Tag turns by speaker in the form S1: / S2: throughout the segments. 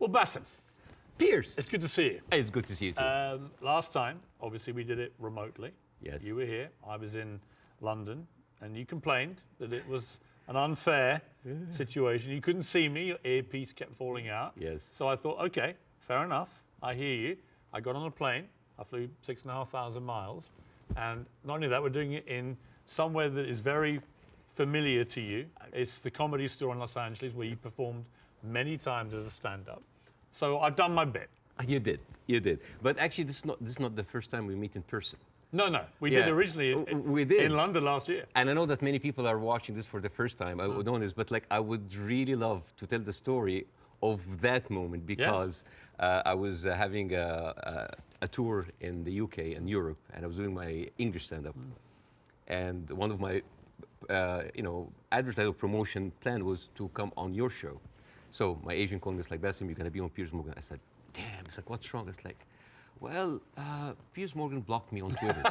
S1: Well, Bاسم,
S2: Beirs.
S1: it's good to see you.
S2: It's good to see you too.
S1: Last time, obviously, we did it remotely.
S2: Yes.
S1: You were here. I was in London, and you complained that it was an unfair situation. You couldn't see me. Your earpiece kept falling out.
S2: Yes.
S1: So I thought, okay, fair enough. I hear you. I got on a plane. I flew 6,500 miles. And not only that, we're doing it in somewhere that is very familiar to you. It's the Comedy Store in Los Angeles, where you performed many times as a stand-up. So I've done my bit.
S2: You did. But actually, this is not the first time we meet in person.
S1: No, we did originally in London last year.
S2: And I know that many people are watching this for the first time. I would know this, but like I would really love to tell the story of that moment because I was having a tour in the UK and Europe, and I was doing my English stand-up. And one of my, advertising promotion plan was to come on your show. So my agent called me, it's like, Bاسم, you're going to be on Piers Morgan. I said, damn. It's like, what's wrong? It's like, well, Piers Morgan blocked me on Twitter.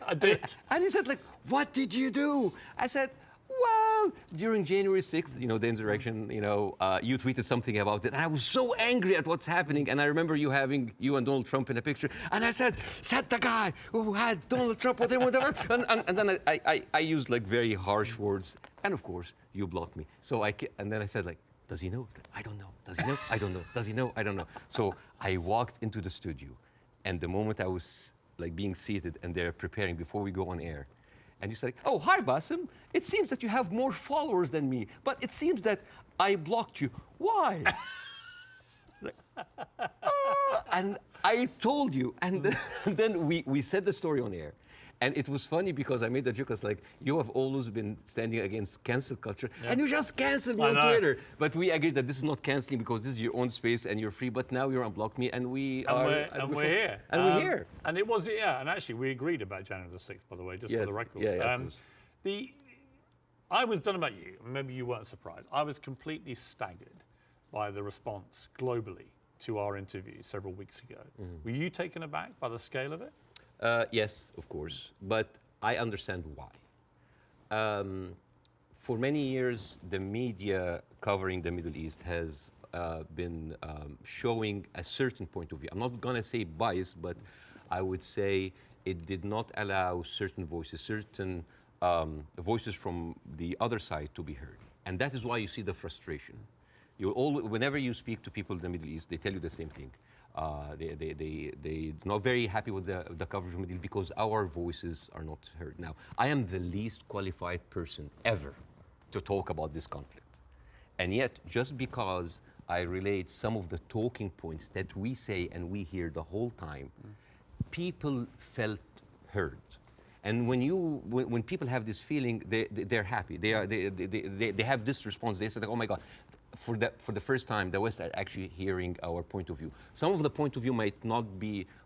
S1: I did.
S2: And he said, like, what did you do? I said, well, during January 6th, the insurrection, you tweeted something about it. And I was so angry at what's happening. And I remember you having you and Donald Trump in a picture. And I said the guy who had Donald Trump with him, whatever. and then I used like very harsh words. And of course, you blocked me. And then I said, like, does he know? I don't know. Does he know? I don't know. Does he know? I don't know. So I walked into the studio, and the moment I was like being seated and they're preparing before we go on air, and you said, "Oh, hi, Bاسم. It seems that you have more followers than me, but it seems that I blocked you. Why?" And I told you, and then we said the story on air. And it was funny because I made the joke, I was like, you have always been standing against cancel culture, and you just canceled me on Twitter. But we agreed that this is not canceling because this is your own space and you're free, but now you're unblocked me, and we're
S1: here.
S2: And we're here.
S1: And it was, and actually we agreed about January the 6th, by the way, just for the record. I was, don't know about you, maybe you weren't surprised, I was completely staggered by the response globally to our interview several weeks ago. Were you taken aback by the scale of it?
S2: Yes, of course, but I understand why. For many years, the media covering the Middle East has been showing a certain point of view. I'm not going to say bias, but I would say it did not allow certain voices from the other side to be heard. And that is why you see the frustration. Whenever you speak to people in the Middle East, they tell you the same thing. They're not very happy with the coverage of the Middle East because our voices are not heard. Now, I am the least qualified person ever to talk about this conflict. And yet, just because I relate some of the talking points that we say and we hear the whole time, people felt heard. And when people have this feeling, they're happy. They have this response. They say, oh my God. For the first time, the West are actually hearing our point of view. Some of the point of view might not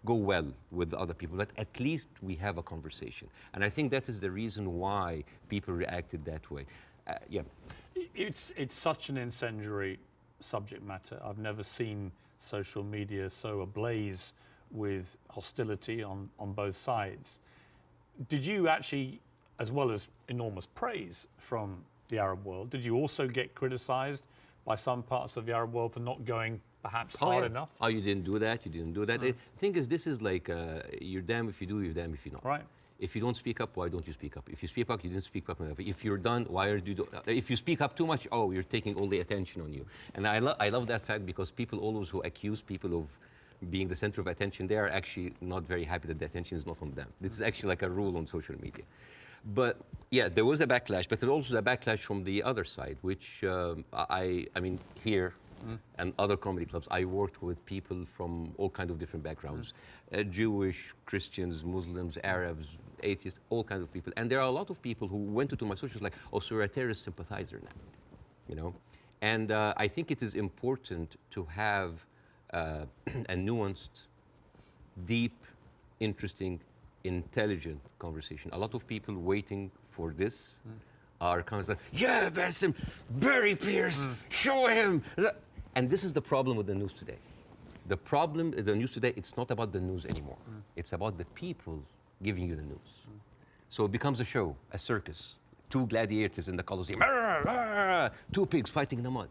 S2: go well with other people, but at least we have a conversation. And I think that is the reason why people reacted that way.
S1: It's such an incendiary subject matter. I've never seen social media so ablaze with hostility on both sides. Did you actually, as well as enormous praise from the Arab world, did you also get criticized by some parts of the Arab world for not going perhaps hard enough?
S2: Oh, you didn't do that, you didn't do that. The thing is, this is like, you're damned if you do, you're damned if you're not.
S1: Right.
S2: If you don't speak up, why don't you speak up? If you speak up, you didn't speak up enough. If you're done, why are you if you speak up too much, oh, you're taking all the attention on you. And I love that fact because people always who accuse people of being the center of attention, they are actually not very happy that the attention is not on them. This is actually like a rule on social media. But yeah, there was a backlash, but there's also a backlash from the other side, which I mean, here and other comedy clubs, I worked with people from all kinds of different backgrounds, Jewish, Christians, Muslims, Arabs, atheists, all kinds of people. And there are a lot of people who went into my socials like, oh, so you're a terrorist sympathizer now, And I think it is important to have a nuanced, deep, interesting, intelligent conversation. A lot of people waiting for this are kind of like, yeah, Bاسم, bury Piers, show him. And this is the problem with the news today. The problem is the news today, it's not about the news anymore. It's about the people giving you the news. So it becomes a show, a circus. Two gladiators in the Colosseum, two pigs fighting in the mud.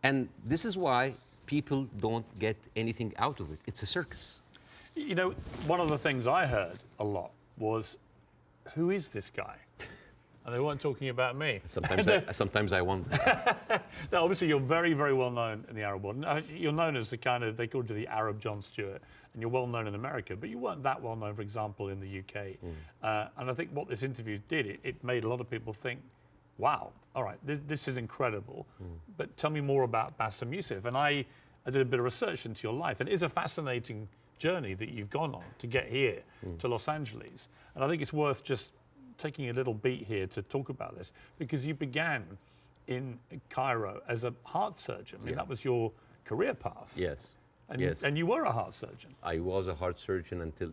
S2: And this is why people don't get anything out of it. It's a circus.
S1: You know, one of the things I heard a lot was, who is this guy? And they weren't talking about me.
S2: Sometimes I wonder.
S1: Now, obviously, you're very, very well known in the Arab world. You're known as the kind of, they called you the Arab Jon Stewart, and you're well known in America, but you weren't that well known, for example, in the UK. And I think what this interview did, it made a lot of people think, wow, all right, this is incredible. But tell me more about Baassem Youssef. And I did a bit of research into your life, and it is a fascinating journey that you've gone on to get here to Los Angeles. And I think it's worth just taking a little beat here to talk about this, because you began in Cairo as a heart surgeon. I mean, that was your career path.
S2: Yes.
S1: And you were a heart surgeon.
S2: I was a heart surgeon until,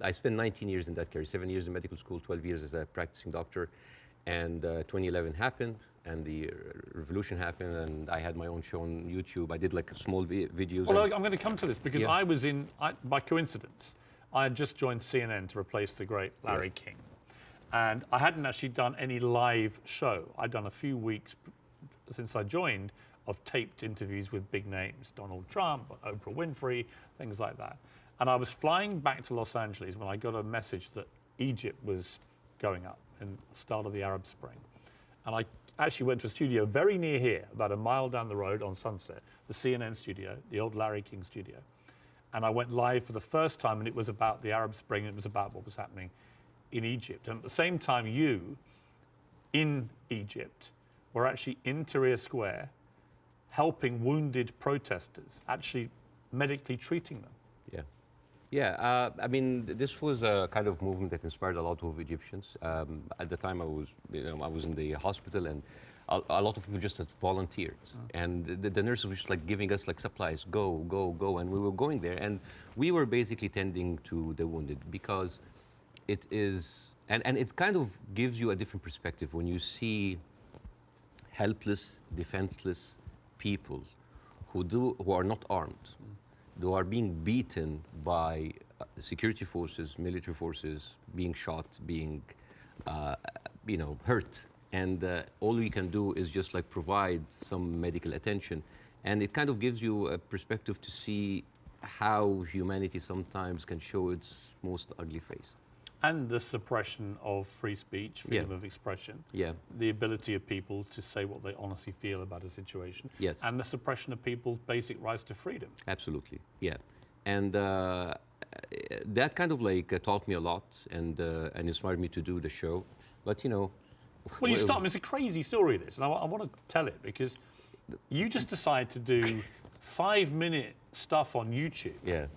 S2: I spent 19 years in that career, 7 years in medical school, 12 years as a practicing doctor. And 2011 happened, and the revolution happened, and I had my own show on YouTube. I did like small videos.
S1: Well, I'm going to come to this, because I was by coincidence, I had just joined CNN to replace the great Larry King. And I hadn't actually done any live show. I'd done a few weeks since I joined of taped interviews with big names, Donald Trump, Oprah Winfrey, things like that. And I was flying back to Los Angeles when I got a message that Egypt was going up in the start of the Arab Spring. And I actually went to a studio very near here, about a mile down the road on Sunset, the CNN studio, the old Larry King studio. And I went live for the first time, and it was about the Arab Spring. It was about what was happening in Egypt. And at the same time, you, in Egypt, were actually in Tahrir Square, helping wounded protesters, actually medically treating them.
S2: I mean, this was a kind of movement that inspired a lot of Egyptians. At the time, I was in the hospital, and a lot of people just had volunteered, and the nurses were just like giving us like supplies, go, and we were going there, and we were basically tending to the wounded, because it is, and it kind of gives you a different perspective when you see helpless, defenseless people who are not armed, who are being beaten by security forces, military forces, being shot, being hurt. And all we can do is just like provide some medical attention. And it kind of gives you a perspective to see how humanity sometimes can show its most ugly face.
S1: And the suppression of free speech, freedom of expression. The ability of people to say what they honestly feel about a situation. And the suppression of people's basic rights to freedom.
S2: Absolutely, And that kind of like taught me a lot, and inspired me to do the show. But
S1: well, you start. I mean, it's a crazy story, this, and I want to tell it, because you just decide to do 5-minute stuff on YouTube.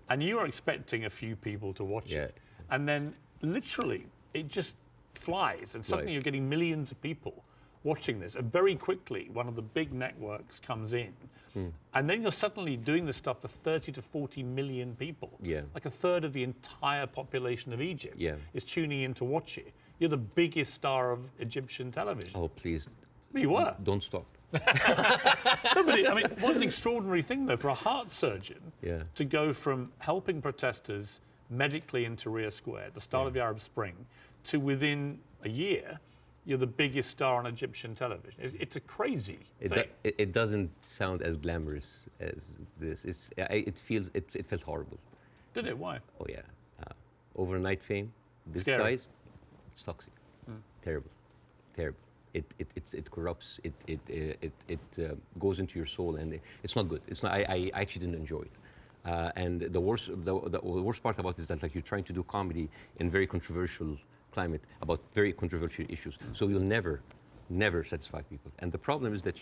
S1: And you are expecting a few people to watch it. And then literally it just flies, and suddenly you're getting millions of people watching this. And very quickly, one of the big networks comes in, and then you're suddenly doing this stuff for 30 to 40 million people. Like a third of the entire population of Egypt is tuning in to watch it. You're the biggest star of Egyptian television.
S2: Oh, please.
S1: You were.
S2: Don't stop.
S1: I mean, what an extraordinary thing, though, for a heart surgeon to go from helping protesters medically in Tahrir Square at the start of the Arab Spring to within a year, you're the biggest star on Egyptian television. It's a crazy thing.
S2: It doesn't sound as glamorous as this. It felt horrible.
S1: Did it? Why?
S2: Oh yeah, overnight fame, this
S1: Scary.
S2: size, it's toxic. Terrible. It corrupts. It goes into your soul, and it's not good. It's not. I actually didn't enjoy it. And the worst part about it is that like you're trying to do comedy in very controversial climate about very controversial issues. So you'll never satisfy people. And the problem is that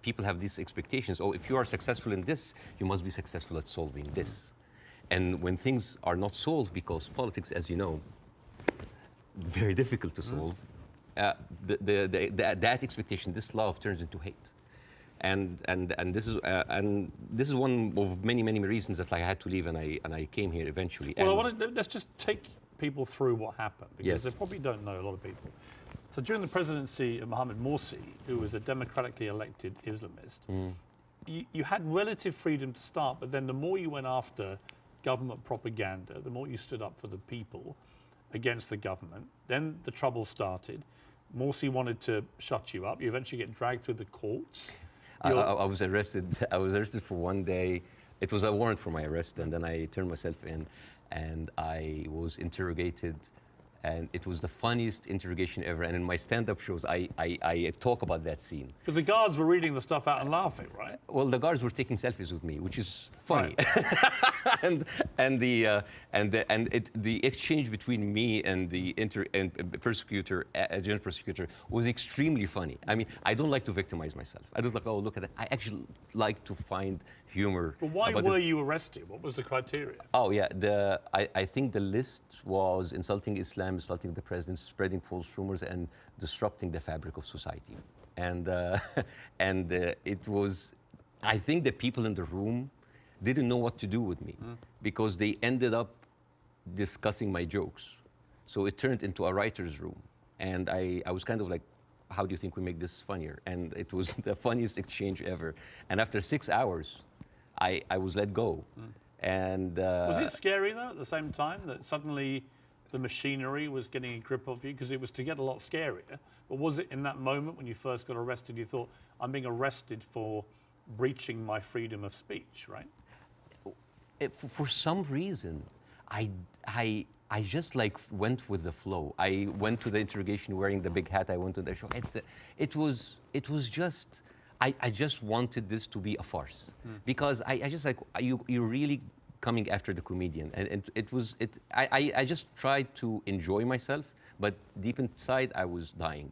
S2: people have these expectations. Oh, if you are successful in this, you must be successful at solving this. And when things are not solved, because politics, as you know, very difficult to solve, that expectation, this love turns into hate. And this is one of many reasons that I had to leave, and I came here eventually.
S1: Well, let's just take people through what happened, because they probably don't know, a lot of people. So during the presidency of Mohamed Morsi, who was a democratically elected Islamist, you had relative freedom to start, but then the more you went after government propaganda, the more you stood up for the people against the government, then the trouble started. Morsi wanted to shut you up. You eventually get dragged through the courts.
S2: I was arrested. I was arrested for one day. It was a warrant for my arrest, and then I turned myself in, and I was interrogated, and it was the funniest interrogation ever. And in my stand-up shows, I talk about that scene.
S1: Because the guards were reading the stuff out and laughing, right?
S2: Well, the guards were taking selfies with me, which is funny.
S1: Right.
S2: The exchange between me and the prosecutor, general prosecutor, was extremely funny. I mean, I don't like to victimize myself. I don't like, oh, look at that. I actually like to find humor.
S1: But why were you arrested? What was the criteria?
S2: Oh, yeah. I think the list was insulting Islam, insulting the president, spreading false rumors, and disrupting the fabric of society. And it was, I think the people in the room didn't know what to do with me because they ended up discussing my jokes. So it turned into a writer's room. And I was kind of like, how do you think we make this funnier? And it was the funniest exchange ever. And after 6 hours, I was let go. And
S1: was it scary though at the same time that suddenly the machinery was getting a grip of you? Because it was to get a lot scarier. But was it in that moment when you first got arrested, you thought, I'm being arrested for breaching my freedom of speech, right?
S2: For some reason, I just like went with the flow. I went to the interrogation wearing the big hat. I went to the show. It was just, I just wanted this to be a farce because I just like, you're really coming after the comedian. And I just tried to enjoy myself, but deep inside I was dying.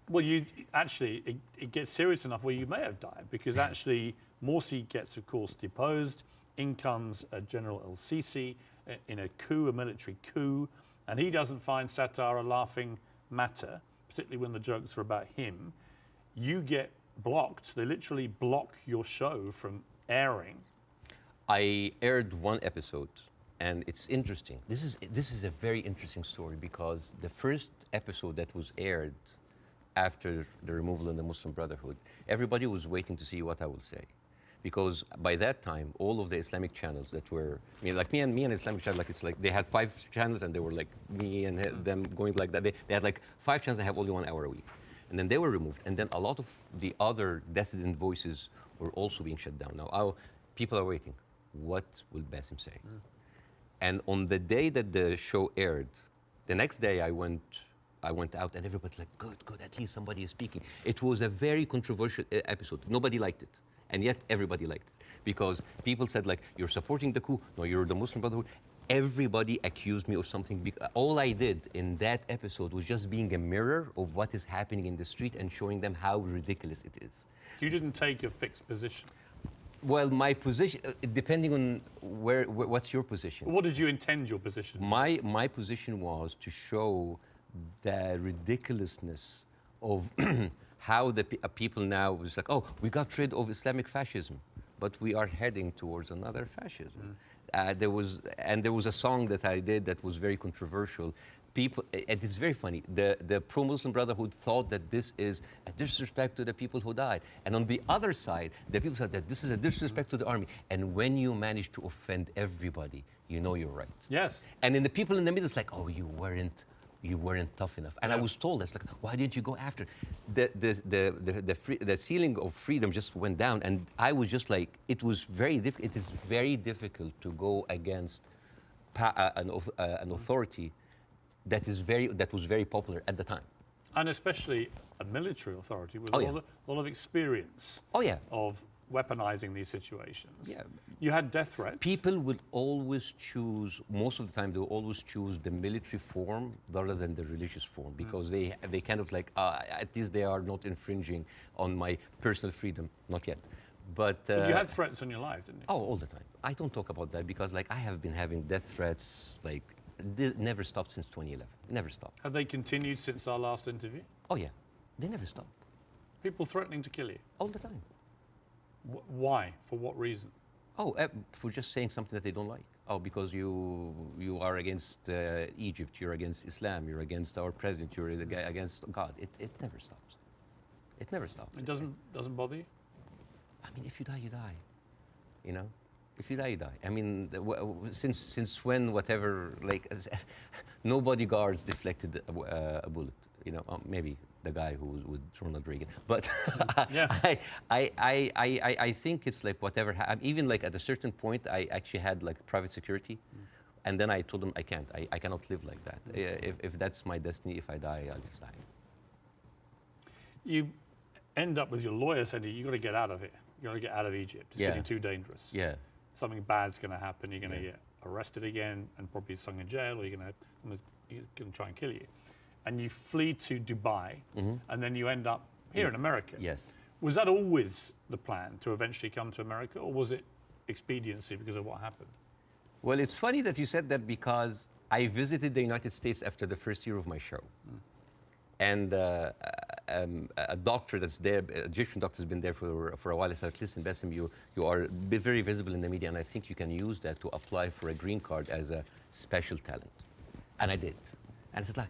S1: Well, it gets serious enough where you may have died because actually Morsi gets, of course, deposed. In comes General El-Sisi in a coup, a military coup, and he doesn't find satire a laughing matter, particularly when the jokes are about him. You get blocked. They literally block your show from airing.
S2: I aired one episode, and it's interesting. This is a very interesting story because the first episode that was aired after the removal of the Muslim Brotherhood, everybody was waiting to see what I will say. Because by that time, all of the Islamic channels that were, I mean, like me and Islamic channel, like it's like they had 5 channels and they were like me and them going like that. They had like 5 channels and have only 1 hour a week. And then they were removed. And then a lot of the other dissident voices were also being shut down. Now, people are waiting. What will Basim say? And on the day that the show aired, the next day I went out and everybody's like, good, at least somebody is speaking. It was a very controversial episode. Nobody liked it. And yet everybody liked it because people said like, you're supporting the coup. No, you're the Muslim Brotherhood. Everybody accused me of something. All I did in that episode was just being a mirror of what is happening in the street and showing them how ridiculous it is.
S1: You didn't take a fixed position.
S2: Well, my position, depending on what's your position?
S1: What did you intend your position?
S2: My position was to show the ridiculousness of how the people now was like, oh, we got rid of Islamic fascism, but we are heading towards another fascism. There was a song that I did that was very controversial. People, and it's very funny. The pro-Muslim Brotherhood thought that this is a disrespect to the people who died, and on the other side, the people said that this is a disrespect to the army. And when you manage to offend everybody, you know you're right.
S1: Yes.
S2: And then the people in the middle, it's like, oh, you weren't tough enough. And I was told, that's like, why didn't you go after? The ceiling of freedom just went down, and I was just like, it was very difficult. It is very difficult to go against an authority that was very popular at the time.
S1: And especially a military authority with
S2: Oh,
S1: a
S2: yeah.
S1: lot of experience
S2: Oh yeah.
S1: of weaponizing these situations.
S2: Yeah.
S1: You had death threats.
S2: People would always choose, most of the time, they will always choose the military form rather than the religious form because they kind of like, at least they are not infringing on my personal freedom. Not yet. But
S1: you had threats on your life, didn't you?
S2: oh, all the time. I don't talk about that because like I have been having death threats like never stopped since 2011. Never stopped.
S1: Have they continued since our last interview?
S2: Oh yeah, they never stopped.
S1: People threatening to kill you?
S2: All the time.
S1: Why? For what reason?
S2: Oh, for just saying something that they don't like. Oh, because you are against Egypt, you're against Islam, you're against our president, you're against God. It never stops. It never stops.
S1: It doesn't bother you?
S2: I mean, if you die, you die. You know? If you die, you die. I mean, since when, whatever, like, no bodyguards deflected a bullet. You know, maybe the guy who was with Ronald Reagan. But
S1: Yeah.
S2: I think it's like whatever. Even like at a certain point, I actually had like private security. And then I told them I can't. I cannot live like that. If that's my destiny, if I die, I'll just die.
S1: You end up with your lawyer saying you got to get out of it. You got to get out of Egypt. It's
S2: Yeah.
S1: getting too dangerous.
S2: Yeah.
S1: Something bad's going to happen. You're going to
S2: Yeah.
S1: get arrested again and probably thrown in jail, or someone's going to try and kill you. And you flee to Dubai, and then you end up here in America.
S2: Yes.
S1: Was that always the plan, to eventually come to America, or was it expediency because of what happened?
S2: Well, it's funny that you said that because I visited the United States after the first year of my show. And a doctor that's there, an Egyptian doctor, has been there for a while. I said, listen, Bاسم, you are very visible in the media, and I think you can use that to apply for a green card as a special talent. And I did. And it's like,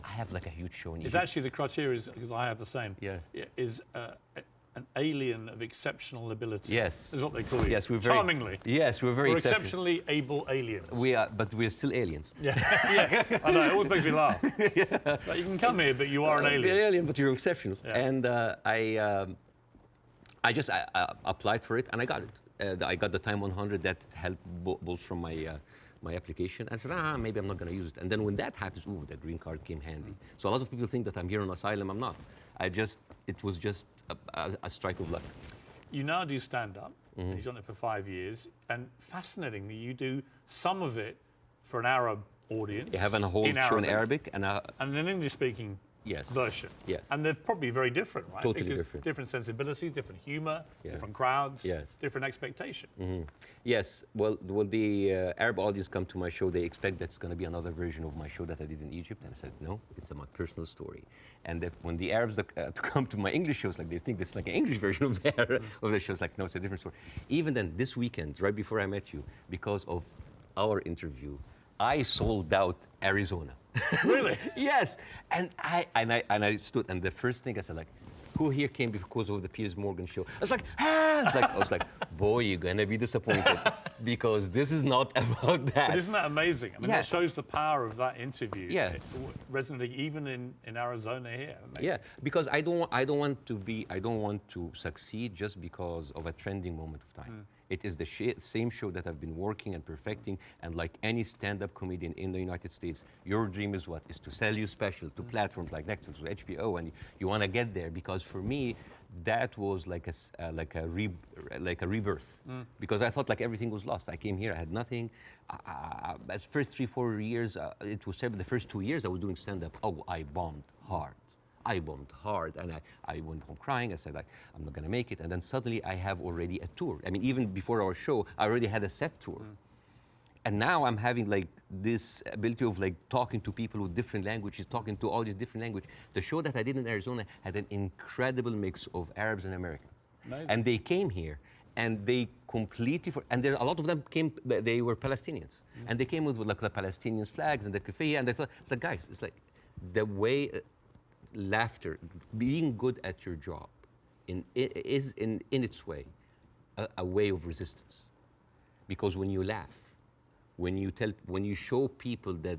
S2: I have like a huge show in
S1: It's
S2: Egypt.
S1: actually the criteria, because I have the same.
S2: Yeah.
S1: Is an alien of exceptional ability.
S2: Yes.
S1: Is what they call you.
S2: Yes, we're very,
S1: charmingly.
S2: Yes, we're very
S1: We're
S2: exceptional.
S1: exceptionally able aliens.
S2: We are, but we're still aliens.
S1: Yeah, yeah. I know. It always makes me laugh. Like, you can come here, but you are an alien.
S2: You're an alien, but you're exceptional.
S1: Yeah.
S2: And I just applied for it, and I got it. I got the time 100 that helped both from my application. I said, maybe I'm not going to use it. And then when that happens, ooh, the green card came handy. So a lot of people think that I'm here on asylum. I'm not. It was just a strike of luck.
S1: You now do stand-up. You've done it for 5 years. And fascinatingly, you do some of it for an Arab audience.
S2: You have a whole show in Arabic and
S1: an English-speaking
S2: yes.
S1: version.
S2: Yes.
S1: And they're probably very different, right?
S2: Totally
S1: because
S2: different.
S1: Different sensibilities, different humor,
S2: Yeah.
S1: different crowds,
S2: Yes.
S1: different expectation.
S2: Yes. Well, the Arab audience come to my show, they expect that's going to be another version of my show that I did in Egypt. And I said, no, it's my personal story. And that when the Arabs come to my English shows, like they think it's like an English version of the shows. Like, no, it's a different story. Even then, this weekend, right before I met you, because of our interview, I sold out Arizona.
S1: Really?
S2: Yes. And I stood, and the first thing I said, like, who here came because of the Piers Morgan show? I was like, I was like, boy, you're gonna be disappointed because this is not about that.
S1: But isn't that amazing? I mean,
S2: Yeah.
S1: that shows the power of that interview.
S2: Yeah.
S1: Resonating even in Arizona here.
S2: Yeah, because I don't want to succeed just because of a trending moment of time. It is the same show that I've been working and perfecting, and like any stand-up comedian in the United States, your dream is what? Is to sell you special to platforms like Netflix or HBO, and you want to get there. Because for me, that was like a rebirth. Because I thought like everything was lost. I came here, I had nothing. As first 3-4 years, it was terrible. The first 2 years I was doing stand-up. Oh, I bombed hard. And I went home crying. I said, like, I'm not going to make it. And then suddenly I have already a tour. I mean, even before our show, I already had a set tour. And now I'm having like this ability of like talking to people with different languages, talking to all these different languages. The show that I did in Arizona had an incredible mix of Arabs and Americans.
S1: Amazing.
S2: And they came here and they completely, and there a lot of them came, they were Palestinians. And they came with like the Palestinian flags and the keffiyeh, and they thought, it's like, guys, it's like the way, laughter, being good at your job is in its way a way of resistance. Because when you laugh, when you show people that,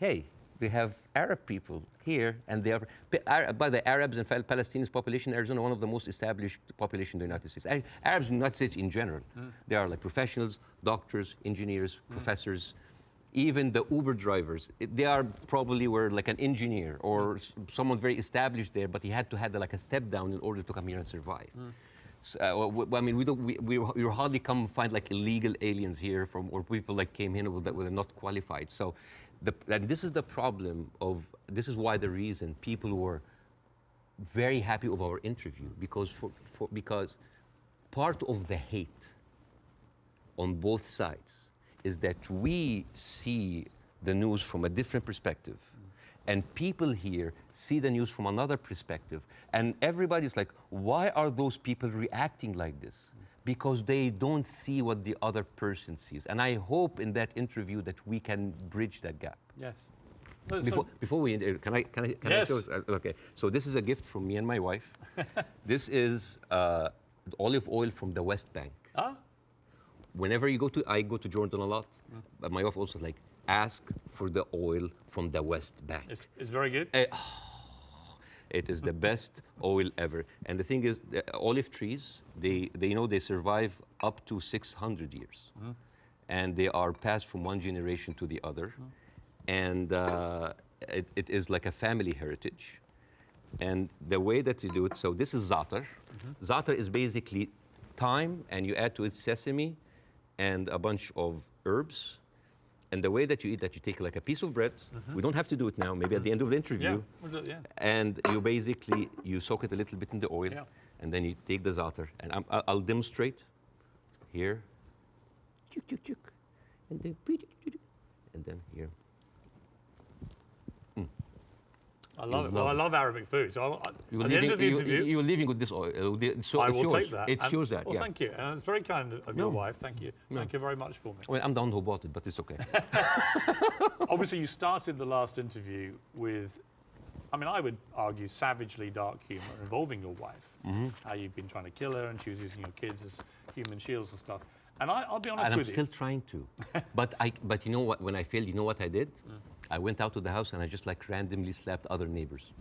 S2: hey, they have Arab people here, and they are, by the Arabs and Palestinians population in Arizona, one of the most established population in the United States. Arabs in the United States in general, they are like professionals, doctors, engineers, professors. Even the Uber drivers, they are probably were like an engineer or someone very established there, but he had to have like a step down in order to come here and survive. So, I mean, we hardly come find like illegal aliens here or people like came in that were not qualified. So, and this is the problem this is why the reason people were very happy with our interview, because because part of the hate on both sides is that we see the news from a different perspective. And people here see the news from another perspective. And everybody's like, why are those people reacting like this? Because they don't see what the other person sees. And I hope in that interview that we can bridge that gap.
S1: Yes.
S2: Before we, can I
S1: Yes.
S2: show? Okay, so this is a gift from me and my wife. This is olive oil from the West Bank.
S1: Ah,
S2: Whenever I go to Jordan a lot, but my wife also like, ask for the oil from the West Bank.
S1: it's very good.
S2: It is the best oil ever. And the thing is, the olive trees, they survive up to 600 years. And they are passed from one generation to the other. And it is like a family heritage. And the way that you do it, so this is za'atar. Za'atar is basically thyme, and you add to it sesame and a bunch of herbs. And the way that you eat that, you take like a piece of bread. We don't have to do it now, maybe at the end of the interview.
S1: Yeah, we'll do it, yeah.
S2: And you soak it a little bit in the oil, and then you take the za'atar. And I'll demonstrate here. Chuk, chuk, chuk. And then here.
S1: I love it. Well, I love Arabic food. So at the end of the interview,
S2: you're leaving with this oil. So
S1: I will take that.
S2: It shows that.
S1: Well,
S2: yeah.
S1: thank you. And it's very kind of your wife. Thank you. Thank you very much for me.
S2: Well, I'm the one who bought it, but it's okay.
S1: Obviously, you started the last interview with, I mean, I would argue savagely dark humour involving your wife. How you've been trying to kill her, and she was using your kids as human shields and stuff. And I'll be honest
S2: and I'm
S1: with you.
S2: still trying to. But you know what? When I failed, you know what I did? I went out to the house and I just like randomly slapped other neighbors.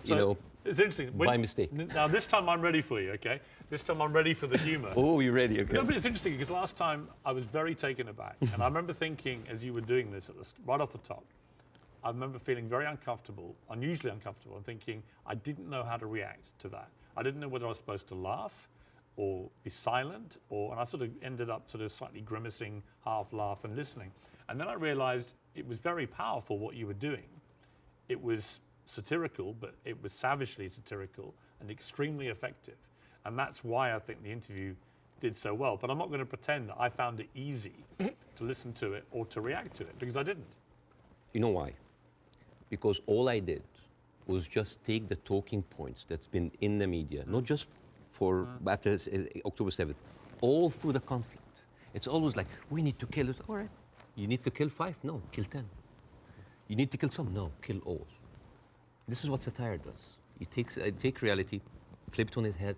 S1: So it's interesting.
S2: By mistake.
S1: Now this time I'm ready for you, okay? This time I'm ready for the humour.
S2: Oh, you're ready, okay.
S1: No, but it's interesting because last time I was very taken aback. And I remember thinking, as you were doing this right off the top, I remember feeling very uncomfortable, unusually uncomfortable, and thinking I didn't know how to react to that. I didn't know whether I was supposed to laugh or be silent, and I sort of ended up sort of slightly grimacing, half laugh and listening. And then I realized it was very powerful what you were doing. It was satirical, but it was savagely satirical and extremely effective. And that's why I think the interview did so well. But I'm not going to pretend that I found it easy to listen to it or to react to it, because I didn't.
S2: You know why? Because all I did was just take the talking points that's been in the media, not just for after October 7th, all through the conflict. It's always like, we need to kill it. All right. You need to kill 5? No, kill 10. You need to kill some? No, kill all. This is what satire does. You take reality, flip it on its head,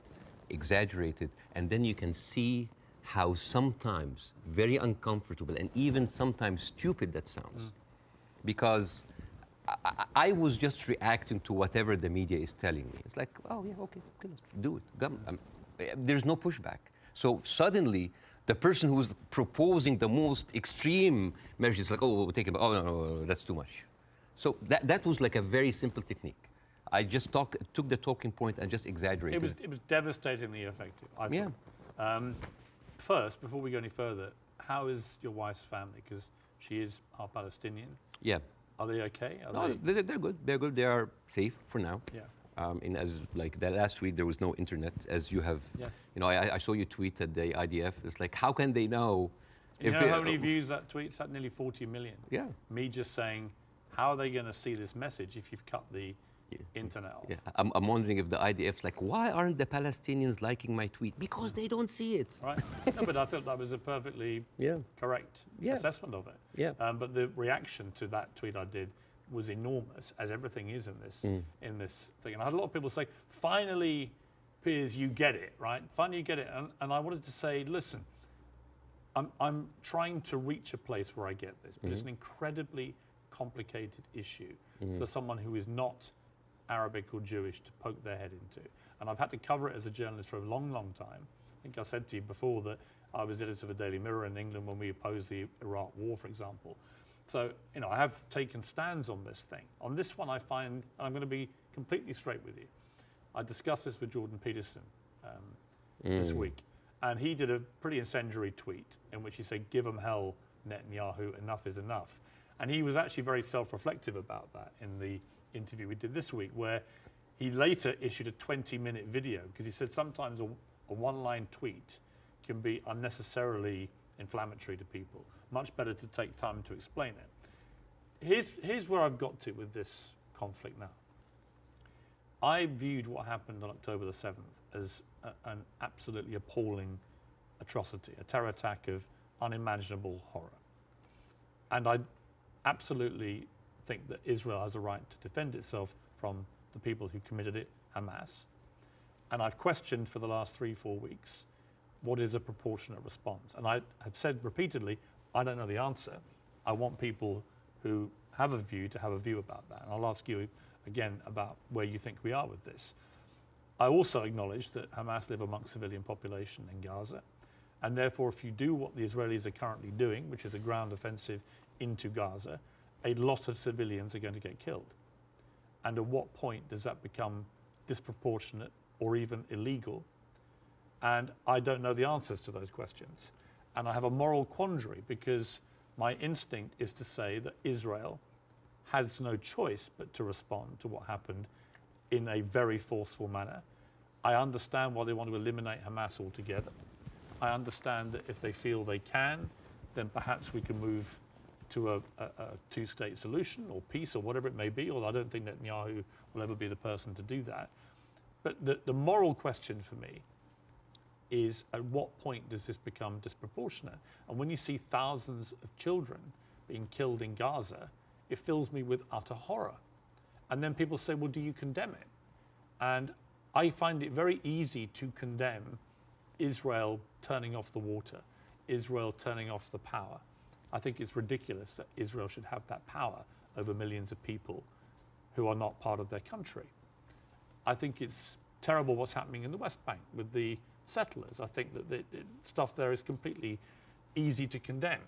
S2: exaggerate it, and then you can see how sometimes very uncomfortable and even sometimes stupid that sounds. Because I was just reacting to whatever the media is telling me. It's like, oh yeah, okay, let's do it. There's no pushback. So suddenly, the person who's proposing the most extreme measures is like, oh, we'll take it, oh no, that's too much. So that was like a very simple technique. I just took the talking point and just exaggerated.
S1: It was devastatingly effective, I think.
S2: Yeah.
S1: First, before we go any further, how is your wife's family? Because she is half Palestinian.
S2: Yeah.
S1: Are they okay?
S2: They're good. They're good. They are safe for now.
S1: Yeah.
S2: And as like the last week, there was no internet, as you have.
S1: Yes.
S2: You know, I saw you tweet at the IDF. It's like, how can they know?
S1: You know how many views that tweet's had? Nearly 40 million.
S2: Yeah.
S1: Me just saying, how are they going to see this message if you've cut the internet off?
S2: Yeah. I'm wondering if the IDF's like, why aren't the Palestinians liking my tweet? Because they don't see it.
S1: Right. No, but I thought that was a perfectly correct assessment of it.
S2: Yeah.
S1: But the reaction to that tweet I did was enormous, as everything is in this thing. And I had a lot of people say, finally, Piers, you get it, right? Finally, you get it. And I wanted to say, listen, I'm trying to reach a place where I get this, but it's an incredibly complicated issue for someone who is not Arabic or Jewish to poke their head into. And I've had to cover it as a journalist for a long, long time. I think I said to you before that I was editor of a Daily Mirror in England when we opposed the Iraq War, for example. So, you know, I have taken stands on this thing. On this one, I find, and I'm going to be completely straight with you, I discussed this with Jordan Peterson this week, and he did a pretty incendiary tweet in which he said, give them hell, Netanyahu, enough is enough. And he was actually very self-reflective about that in the interview we did this week, where he later issued a 20-minute video, because he said sometimes a one-line tweet can be unnecessarily inflammatory to people. Much better to take time to explain it. Here's where I've got to with this conflict now. I viewed what happened on October the 7th as an absolutely appalling atrocity, a terror attack of unimaginable horror. And I absolutely think that Israel has a right to defend itself from the people who committed it, Hamas. And I've questioned for the last 3-4 weeks, what is a proportionate response? And I have said repeatedly, I don't know the answer. I want people who have a view to have a view about that. And I'll ask you again, about where you think we are with this. I also acknowledge that Hamas live amongst civilian population in Gaza, and therefore if you do what the Israelis are currently doing, which is a ground offensive into Gaza, a lot of civilians are going to get killed. And at what point does that become disproportionate or even illegal? And I don't know the answers to those questions. And I have a moral quandary because my instinct is to say that Israel has no choice but to respond to what happened in a very forceful manner. I understand why they want to eliminate Hamas altogether. I understand that if they feel they can, then perhaps we can move to a two-state solution or peace or whatever it may be, although I don't think Netanyahu will ever be the person to do that. But the moral question for me is, at what point does this become disproportionate? And when you see thousands of children being killed in Gaza, it fills me with utter horror. And then people say, well, do you condemn it? And I find it very easy to condemn Israel turning off the water, Israel turning off the power. I think it's ridiculous that Israel should have that power over millions of people who are not part of their country. I think it's terrible what's happening in the West Bank with the settlers. I think that the stuff there is completely easy to condemn.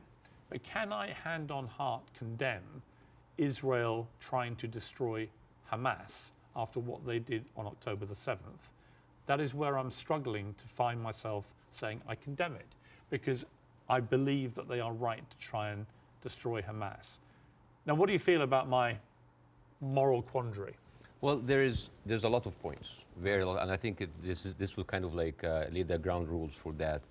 S1: But can I, hand on heart, condemn Israel trying to destroy Hamas after what they did on October the 7th? That is where I'm struggling to find myself saying I condemn it, because I believe that they are right to try and destroy Hamas. Now, what do you feel about my moral quandary?
S2: Well, there's a lot of points, very lot, and I think this will kind of like lay the ground rules for that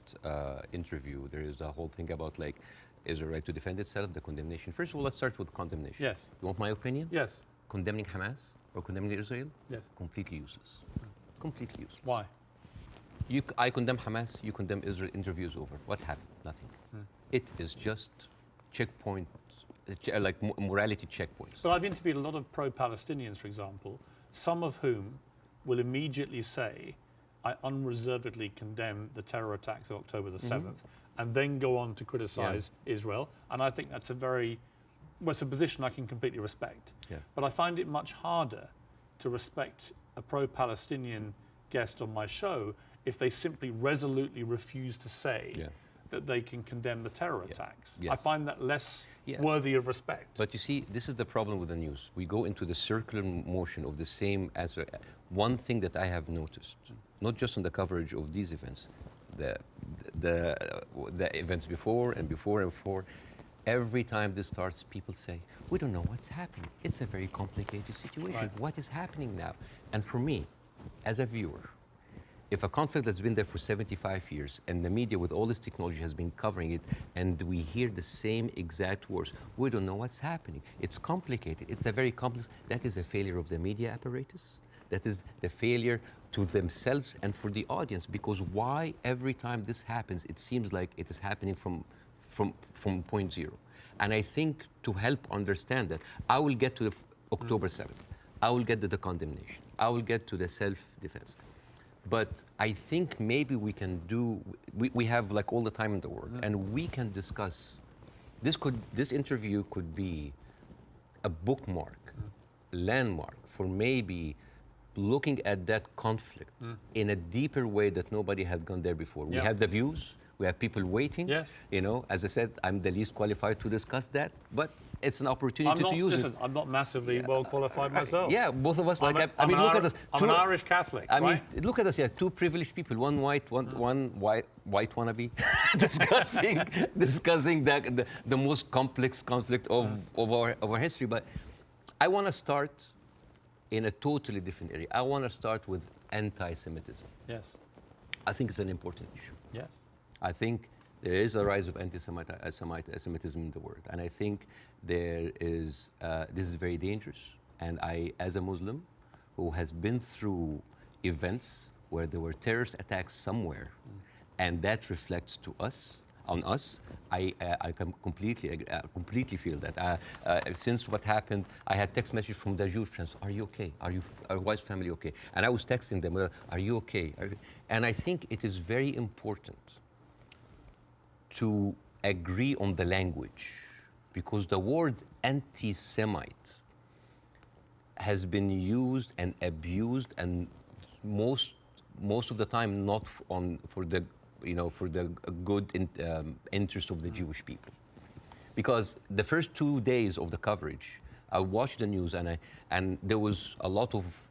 S2: interview. There is a whole thing about like Israel right to defend itself, the condemnation. First of all, let's start with condemnation.
S1: Yes.
S2: You want my opinion?
S1: Yes.
S2: Condemning Hamas or condemning Israel?
S1: Yes.
S2: Completely useless. Completely useless.
S1: Why?
S2: I condemn Hamas, you condemn Israel, interview is over. What happened? Nothing. It is just checkpoint, like morality checkpoints.
S1: But I've interviewed a lot of pro-Palestinians, for example, some of whom will immediately say, I unreservedly condemn the terror attacks of October the 7th, and then go on to criticize Israel. And I think that's it's a position I can completely respect.
S2: Yeah.
S1: But I find it much harder to respect a pro-Palestinian guest on my show if they simply resolutely refuse to say that they can condemn the terror attacks.
S2: Yes.
S1: I find that less worthy of respect.
S2: But you see, this is the problem with the news. We go into the circular motion of the same answer. One thing that I have noticed, not just on the coverage of these events, the events before and before and before, every time this starts, people say, we don't know what's happening. It's a very complicated situation.
S1: Right.
S2: What is happening now? And for me, as a viewer, if a conflict that's been there for 75 years and the media with all this technology has been covering it and we hear the same exact words, we don't know what's happening. It's complicated. It's a very complex. That is a failure of the media apparatus. That is the failure to themselves and for the audience, because why every time this happens, it seems like it is happening from point zero. And I think to help understand that, I will get to the October 7th. I will get to the condemnation. I will get to the self-defense. But I think maybe we can we have like all the time in the world, and we can discuss, this interview could be a bookmark, landmark for maybe looking at that conflict in a deeper way that nobody had gone there before. We had the views, we have people waiting.
S1: Yes.
S2: You know, as I said, I'm the least qualified to discuss that, but it's an opportunity to use it.
S1: I'm not massively well qualified myself.
S2: Yeah, both of us. Like,
S1: I mean,
S2: look at us.
S1: I'm an Irish Catholic.
S2: I mean,
S1: right?
S2: look at us. Yeah, two privileged people. One white, one white wannabe, discussing the most complex conflict of our history. But I want to start in a totally different area. I want to start with anti-Semitism.
S1: Yes.
S2: I think it's an important issue.
S1: Yes.
S2: I think there is a rise of anti-Semitism in the world, and I think this is very dangerous. And I, as a Muslim who has been through events where there were terrorist attacks somewhere, and that reflects on us, I can completely feel that. Since what happened, I had text messages from the Jewish friends, are you okay? Are your wife's family okay? And I was texting them, are you okay? And I think it is very important to agree on the language, because the word anti-Semite has been used and abused, and most of the time not for the good interest of the Jewish people. Because the first 2 days of the coverage, I watched the news, and there was a lot of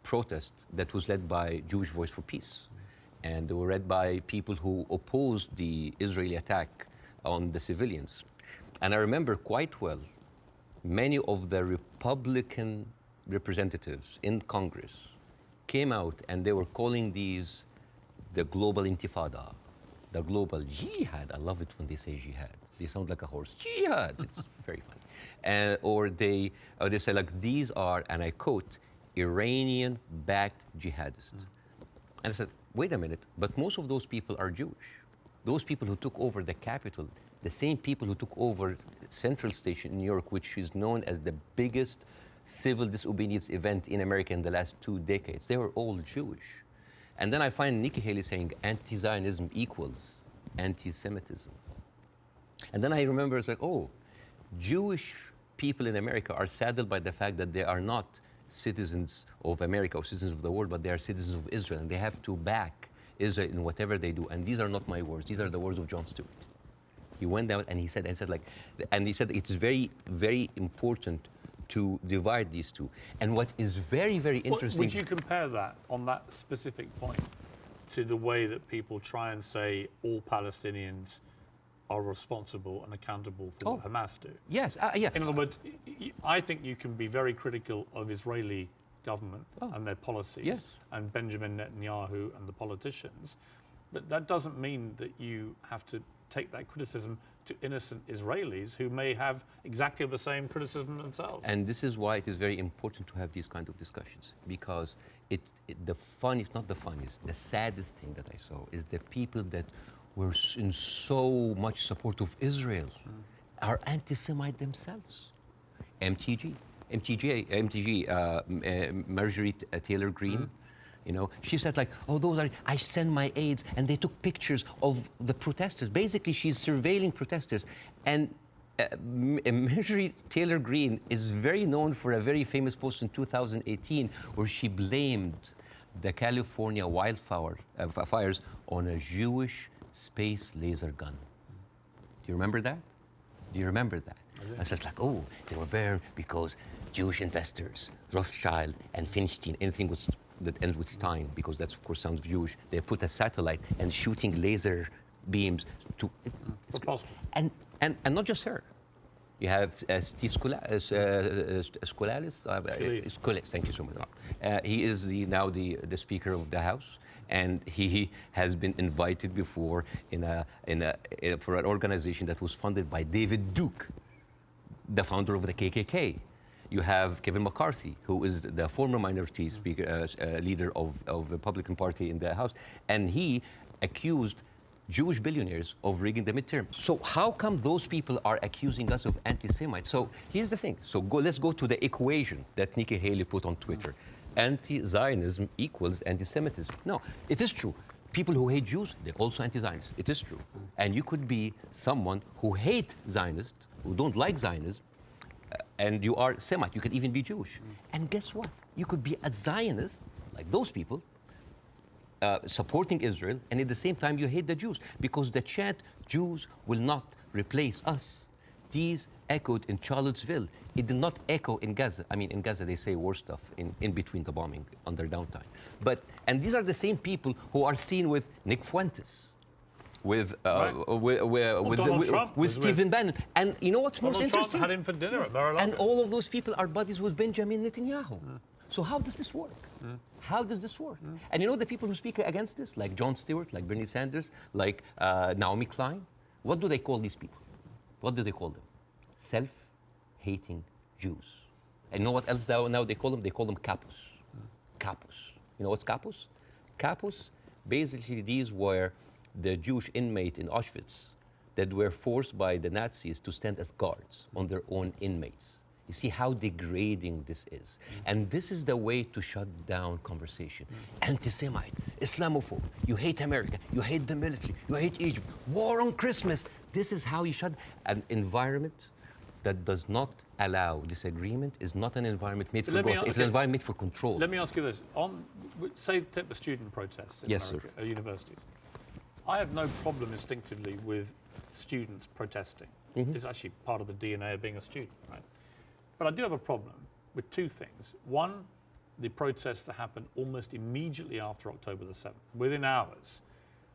S2: protest that was led by Jewish Voice for Peace, and they were led by people who opposed the Israeli attack on the civilians. And I remember quite well, many of the Republican representatives in Congress came out and they were calling these the global intifada, the global jihad. I love it when they say jihad. They sound like a horse. Jihad. It's very funny. Or they say like, these are, and I quote, Iranian-backed jihadists. And I said, wait a minute, but most of those people are Jewish. Those people who took over the Capitol, the same people who took over Central Station in New York, which is known as the biggest civil disobedience event in America in the last 2 decades, they were all Jewish. And then I find Nikki Haley saying anti-Zionism equals anti-Semitism. And then I remember it's like, oh, Jewish people in America are saddened by the fact that they are not citizens of America or citizens of the world, but they are citizens of Israel, and they have to back Israel in whatever they do. And these are not my words; these are the words of Jon Stewart. He went down and he said it's very, very important to divide these two. And what is very, very interesting.
S1: Would you compare that on that specific point to the way that people try and say all Palestinians are responsible and accountable for what Hamas do?
S2: Yes, yeah.
S1: In other words, I think you can be very critical of Israeli government and their policies and Benjamin Netanyahu and the politicians, but that doesn't mean that you have to take that criticism to innocent Israelis who may have exactly the same criticism themselves.
S2: And this is why it is very important to have these kind of discussions, because the saddest thing that I saw is the people that were in so much support of Israel are anti-Semite themselves. MTG, Marjorie Taylor Greene, you know, she said like, oh, I send my aides, and they took pictures of the protesters. Basically, she's surveilling protesters. And Marjorie Taylor Greene is very known for a very famous post in 2018 where she blamed the California fires on a Jewish space laser gun. Do you remember that? Do you remember that? I was just like, oh, they were burned because Jewish investors, Rothschild and Finstein, anything that ends with Stein, because that of course sounds Jewish, they put a satellite and shooting laser beams to... It's
S1: possible.
S2: And not just her. You have Steve Skoulas, thank you so much. He is now the Speaker of the House, and he has been invited before for an organization that was funded by David Duke, the founder of the KKK. You have Kevin McCarthy, who is the former minority speaker, leader of the Republican Party in the House, and he accused Jewish billionaires of rigging the midterm. So how come those people are accusing us of anti-Semites? So here's the thing. So let's go to the equation that Nikki Haley put on Twitter. Anti-Zionism equals anti-Semitism. No, it is true. People who hate Jews, they're also anti-Zionists. It is true. And you could be someone who hates Zionists, who don't like Zionism, and you are Semite. You could even be Jewish. And guess what? You could be a Zionist, like those people, supporting Israel, and at the same time you hate the Jews, because the chant, Jews will not replace us, these echoed in Charlottesville. It did not echo in Gaza. I mean, in Gaza they say worse stuff in between the bombing, on their downtime. And these are the same people who are seen with Nick Fuentes, with Stephen Bannon. And you know what's most interesting?
S1: Trump had him for dinner at Mar-a-Lago.
S2: And all of those people are buddies with Benjamin Netanyahu. So how does this work? How does this work? And you know the people who speak against this, like Jon Stewart, like Bernie Sanders, like Naomi Klein, what do they call these people? What do they call them? Self-hating Jews. And you know what else now they call them? They call them capos. Capos. You know what's capos? Capos, basically these were the Jewish inmate in Auschwitz that were forced by the Nazis to stand as guards on their own inmates. You see how degrading this is. And this is the way to shut down conversation. Anti-Semite, Islamophobe, you hate America, you hate the military, you hate Egypt, war on Christmas. This is how you shut an environment that does not allow disagreement is not an environment made for
S1: let me
S2: growth.
S1: a-
S2: It's an
S1: okay.
S2: environment made for control.
S1: Let me ask you this. Say, take the student protests in
S2: Yes, sir.
S1: America, universities. I have no problem instinctively with students protesting. It's actually part of the DNA of being a student, right? But I do have a problem with two things. One, the protests that happened almost immediately after October the 7th, within hours,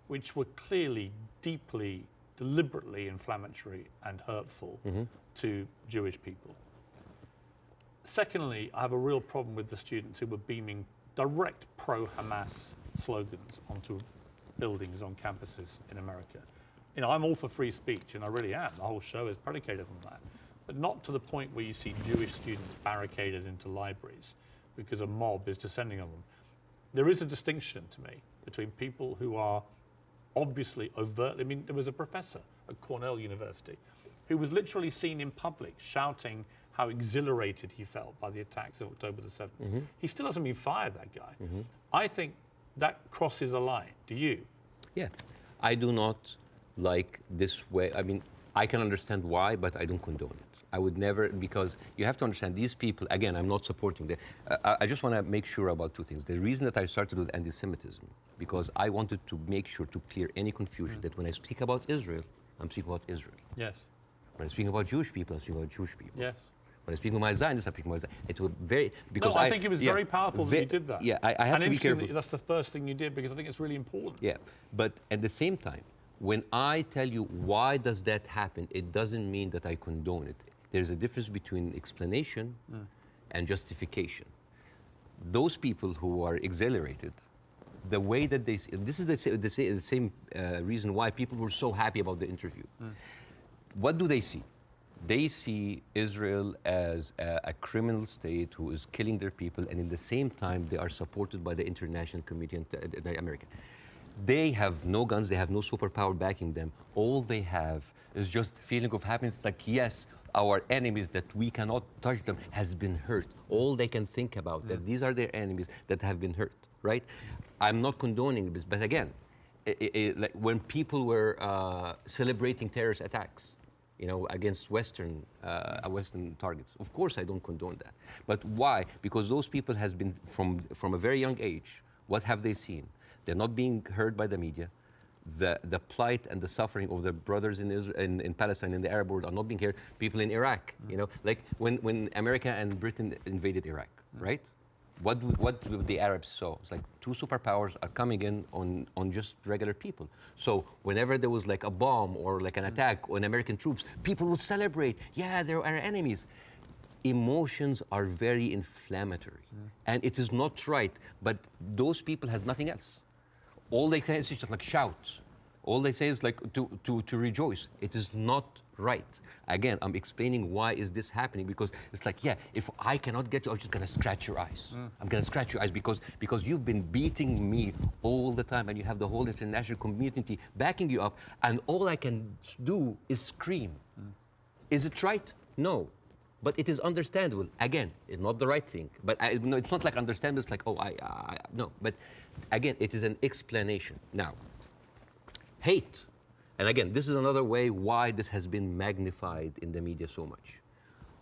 S1: which were clearly, deeply, deliberately inflammatory and hurtful to Jewish people. Secondly, I have a real problem with the students who were beaming direct pro-Hamas slogans onto buildings on campuses in America. You know, I'm all for free speech, and I really am. The whole show is predicated on that. But not to the point where you see Jewish students barricaded into libraries because a mob is descending on them. There is a distinction to me between people who are obviously overtly, I mean, there was a professor at Cornell University who was literally seen in public shouting how exhilarated he felt by the attacks of October the 7th. He still hasn't been fired, that guy. I think that crosses a line. Do you?
S2: Yeah, I do not like this way. I mean, I can understand why, but I don't condone it. I would never, because you have to understand these people, again, I'm not supporting them. I just want to make sure about two things. The reason that I started with anti-Semitism, because I wanted to make sure to clear any confusion that when I speak about Israel, I'm speaking about Israel.
S1: Yes.
S2: When I speak about Jewish people, I'm speaking about Jewish people.
S1: Yes.
S2: When I speak about my Zionists, I'm speaking about Zionists. It was very, because
S1: No, I think it was very powerful that you did that.
S2: Yeah, I have
S1: and
S2: to be careful.
S1: That's the first thing you did, because I think it's really important.
S2: Yeah, but at the same time, when I tell you why does that happen, it doesn't mean that I condone it. There's a difference between explanation and justification. Those people who are exhilarated, the way that they see, this is the same reason why people were so happy about the interview. What do they see? They see Israel as a criminal state who is killing their people, and in the same time, they are supported by the international community and America. They have no guns, they have no superpower backing them. All they have is just a feeling of happiness, like, yes, our enemies that we cannot touch them has been hurt. All they can think about, that these are their enemies that have been hurt, right? I'm not condoning this, but again, like when people were celebrating terrorist attacks, you know, against Western targets. Of course, I don't condone that. But why? Because those people has been, from a very young age, what have they seen? They're not being heard by the media. The plight and the suffering of the brothers in Israel, in Palestine, in the Arab world, are not being heard. People in Iraq, you know, like when America and Britain invaded Iraq, right? What the Arabs saw? It's like two superpowers are coming in on just regular people. So whenever there was like a bomb or like an attack on American troops, people would celebrate. Yeah, they're our enemies. Emotions are very inflammatory, and it is not right. But those people have nothing else. All they can is just like shout. All they say is like to rejoice. It is not right. Again, I'm explaining why is this happening, because it's like, yeah, if I cannot get you, I'm just gonna scratch your eyes. I'm gonna scratch your eyes because you've been beating me all the time, and you have the whole international community backing you up, and all I can do is scream. Is it right? No. But it is understandable. Again, it's not the right thing. But no, it's not like understandable. It's like, oh, no. But again, it is an explanation. Now, hate. And again, this is another way why this has been magnified in the media so much.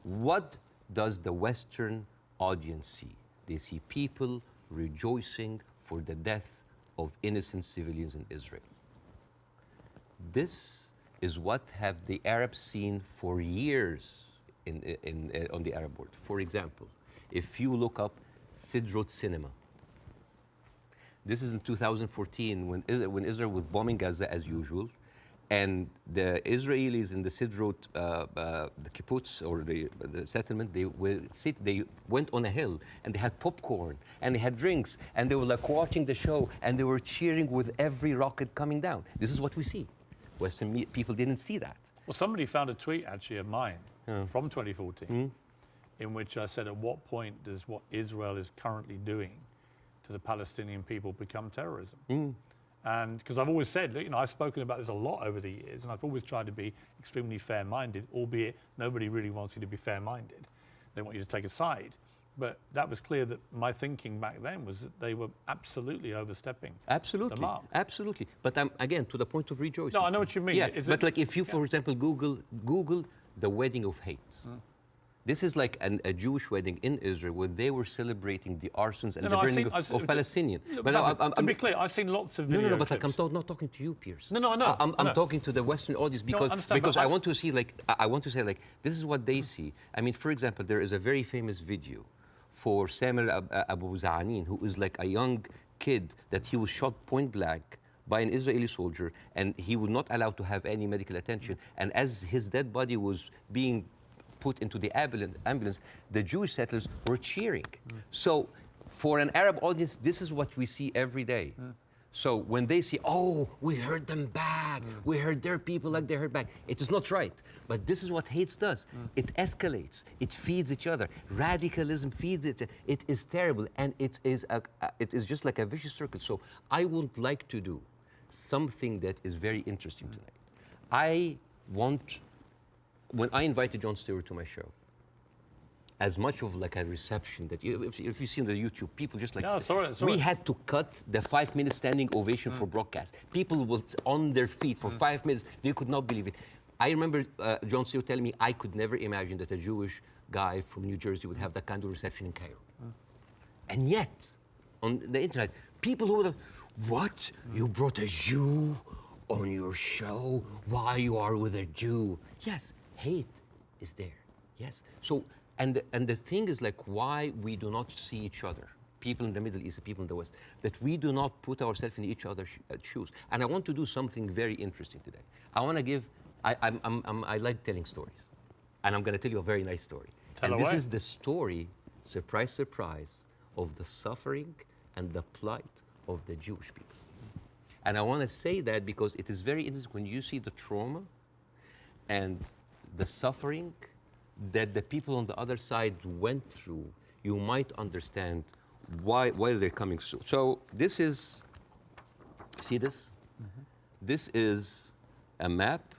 S2: What does the Western audience see? They see people rejoicing for the death of innocent civilians in Israel. This is what have the Arabs seen for years on the Arab world. For example, if you look up Sderot Cinema, this is in 2014 when Israel was bombing Gaza as usual, and the Israelis in the Sderot, the kibbutz or the settlement, they went on a hill and they had popcorn and they had drinks and they were like watching the show and they were cheering with every rocket coming down. This is what we see. Western people didn't see that.
S1: Well, somebody found a tweet actually of mine from 2014 in which I said, at what point does what Israel is currently doing to the Palestinian people become terrorism? And because I've always said, you know, I've spoken about this a lot over the years, and I've always tried to be extremely fair-minded, albeit nobody really wants you to be fair-minded. They want you to take a side. But that was clear that my thinking back then was that they were absolutely overstepping the mark.
S2: Absolutely. But again, to the point of rejoicing.
S1: No, I know what you mean.
S2: Yeah, but like if you, for example, Google the wedding of hate. This is like a Jewish wedding in Israel where they were celebrating the arsons and
S1: No,
S2: the
S1: no, I've
S2: burning
S1: seen- I've
S2: of
S1: seen-
S2: Palestinians.
S1: But
S2: now,
S1: to be clear, I've seen lots of video
S2: no, but like,
S1: clips.
S2: not talking to you, Piers.
S1: No, I know, I
S2: I'm
S1: know.
S2: talking to the Western audience
S1: I
S2: because
S1: understand, but
S2: I want to see like I want to say like this is what they see. I mean, for example, there is a very famous video for Samuel Abu Za'anin, who is like a young kid that he was shot point blank by an Israeli soldier, and he was not allowed to have any medical attention. And as his dead body was being put into the ambulance, the Jewish settlers were cheering. So for an Arab audience, this is what we see every day. So when they see, oh, we heard them back, we heard their people like they heard back, it is not right. But this is what hate does. It escalates, it feeds each other. Radicalism feeds it. It is terrible, and it is just like a vicious circle. So I would like to do something that is very interesting tonight. I want, when I invited Jon Stewart to my show, as much of like a reception that if you've seen the YouTube, people just like,
S1: Yeah, sorry.
S2: we had to cut the 5-minute standing ovation for broadcast. People were on their feet for 5 minutes. They could not believe it. I remember Jon Stewart telling me I could never imagine that a Jewish guy from New Jersey would have that kind of reception in Cairo. And yet, on the internet, people who would, what? You brought a Jew on your show? Why you are with a Jew? Yes, hate is there. Yes. So, and the thing is like why we do not see each other, people in the Middle East, people in the West, that we do not put ourselves in each other's shoes. And I want to do something very interesting today. I want to give, I like telling stories. And I'm going to tell you a very nice story.
S1: Tell
S2: and
S1: away.
S2: this is the story, surprise, surprise, of the suffering and the plight of the Jewish people. And I want to say that because it is very interesting when you see the trauma and the suffering that the people on the other side went through, you might understand why they're coming. So this is, see this? This is a map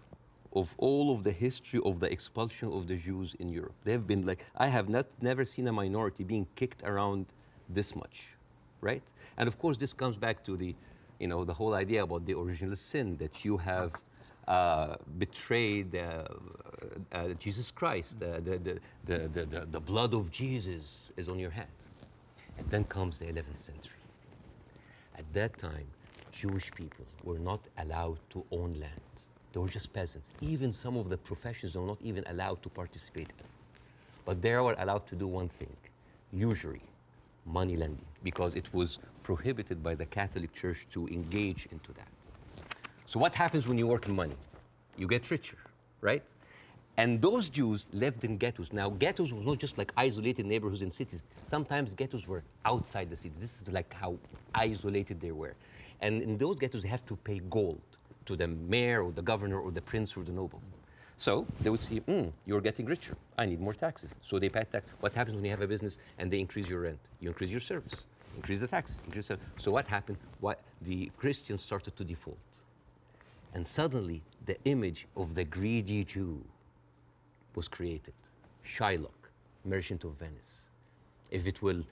S2: of all of the history of the expulsion of the Jews in Europe. They've been like, I have never seen a minority being kicked around this much, right? And of course, this comes back to the, the whole idea about the original sin, that you have betrayed Jesus Christ. The blood of Jesus is on your hand. And then comes the 11th century. At that time, Jewish people were not allowed to own land. They were just peasants. Even some of the professions were not even allowed to participate in. But they were allowed to do one thing, usury, money lending, because it was prohibited by the Catholic Church to engage into that. So what happens when you work in money? You get richer, right? And those Jews lived in ghettos. Now, ghettos was not just like isolated neighborhoods in cities. Sometimes ghettos were outside the city. This is like how isolated they were. And in those ghettos, they have to pay gold to the mayor or the governor or the prince or the noble. So they would see, you're getting richer. I need more taxes. So they pay tax. What happens when you have a business and they increase your rent? You increase your service, increase the taxes, increase the. So what happened? The Christians started to default. And suddenly, the image of the greedy Jew was created. Shylock, merchant of Venice. If it will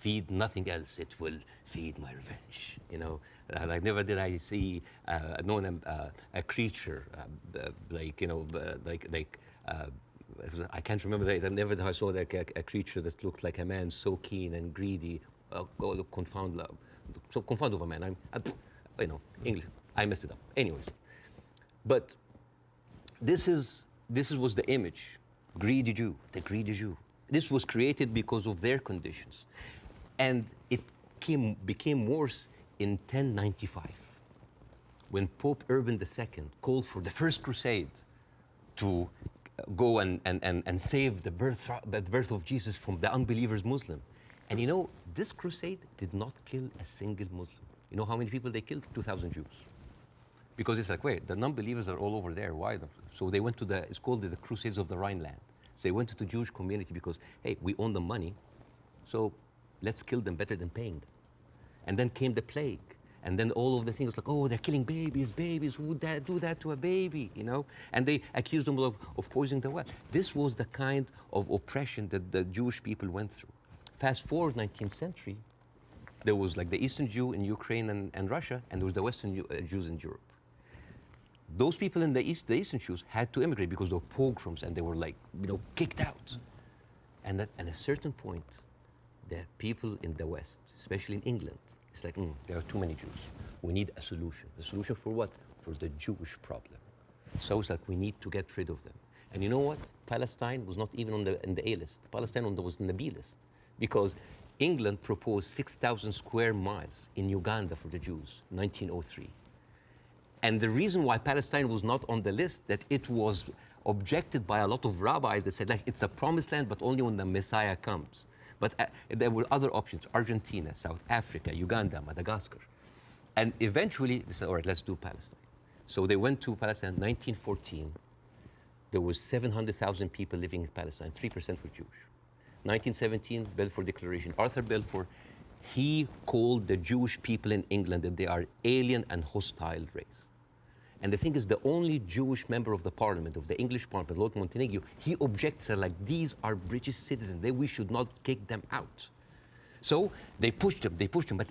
S2: feed nothing else, it will feed my revenge. Like never did I see a creature I can't remember that. Never did I saw like a creature that looked like a man so keen and greedy. Confound of a man. English. I messed it up. Anyways, but this was the image, greedy Jew, the greedy Jew. This was created because of their conditions, and it became worse in 1095, when Pope Urban II called for the first crusade to go and save the birth of Jesus from the unbelievers Muslim. And this crusade did not kill a single Muslim. You know how many people they killed? 2,000 Jews. Because it's like, wait, the non-believers are all over there. Why? So they went to it's called the Crusades of the Rhineland. So they went to the Jewish community because, hey, we own the money, so let's kill them better than paying them. And then came the plague. And then all of the things like, oh, they're killing babies, who would do that to a baby, And they accused them of poisoning the well. This was the kind of oppression that the Jewish people went through. Fast forward 19th century, there was like the Eastern Jew in Ukraine and Russia, and there was the Western Jews in Europe. those people in the East, the Eastern Jews, had to immigrate because of pogroms, and they were like, kicked out. And at a certain point, the people in the West, especially in England, it's like, there are too many Jews. We need a solution. A solution for what? For the Jewish problem. So it's like, we need to get rid of them. And you know what? Palestine was not even in the A list. Palestine was in the B list, because England proposed 6,000 square miles in Uganda for the Jews, 1903. And the reason why Palestine was not on the list, that it was objected by a lot of rabbis that said, like, it's a promised land, but only when the Messiah comes. But there were other options: Argentina, South Africa, Uganda, Madagascar. And eventually they said, all right, let's do Palestine. So they went to Palestine in 1914. There was 700,000 people living in Palestine, 3% were Jewish. 1917, Balfour Declaration. Arthur Balfour, he called the Jewish people in England that they are alien and hostile race. And the thing is, the only Jewish member of the parliament, of the English parliament, Lord Montenegro, he objects, like, these are British citizens, we should not kick them out. So they pushed them, but